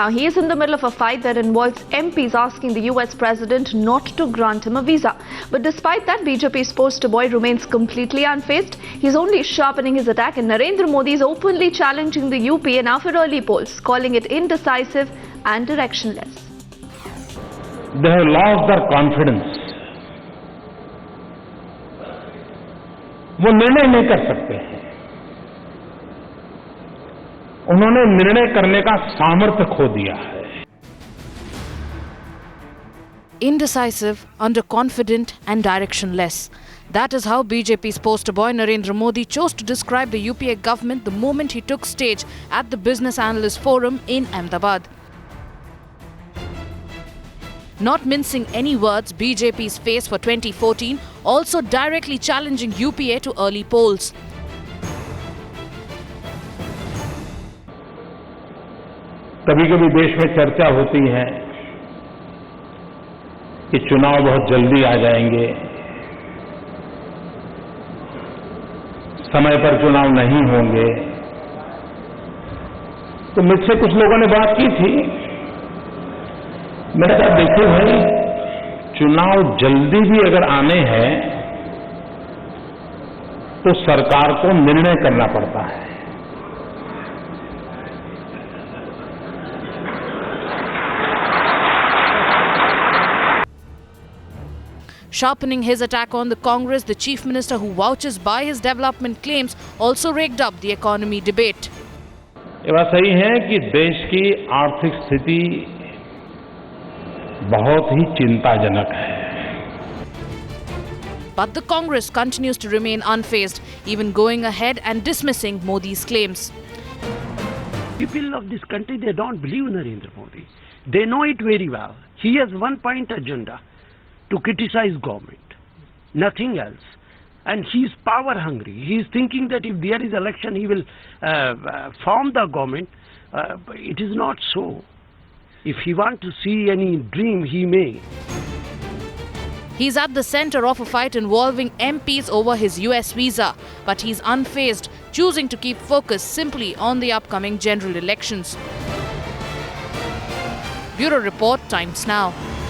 Now, he is in the middle of a fight that involves MPs asking the US president not to grant him a visa. But despite that, BJP's poster boy remains completely unfazed. He's only sharpening his attack, and Narendra Modi is openly challenging the UPA now for early polls, calling it indecisive and directionless. They have lost their confidence. वो निर्णय नहीं कर सकते हैं. उन्होंने निर्णय करने का सामर्थ्य खो दिया है. Indecisive, underconfident and directionless. That is how BJP's poster boy Narendra Modi chose to describe the UPA government the moment he took stage at the Business Analyst Forum in Ahmedabad. Not mincing any words, BJP's face for 2014 also directly challenging UPA to early polls. कभी कभी देश में चर्चा होती है कि चुनाव बहुत जल्दी आ जाएंगे, समय पर चुनाव नहीं होंगे. तो मुझसे कुछ लोगों ने बात की थी. मैंने कहा देखो भाई, चुनाव जल्दी भी अगर आने हैं तो सरकार को निर्णय करना पड़ता है. Sharpening his attack on the Congress, the chief minister who vouches by his development claims also raked up the economy debate. ये बात सही है कि देश की आर्थिक स्थिति बहुत ही चिंताजनक है. But the Congress continues to remain unfazed, even going ahead and dismissing Modi's claims. People of this country, they don't believe Narendra Modi. They know it very well. He has one-point agenda to criticize government, nothing else. And he is power hungry. He is thinking that if there is election, he will form the government. It is not so. If he wants to see any dream, he may. He's at the center of a fight involving MPs over his US visa, but he's unfazed, choosing to keep focus simply on the upcoming general elections. Bureau Report, Times Now.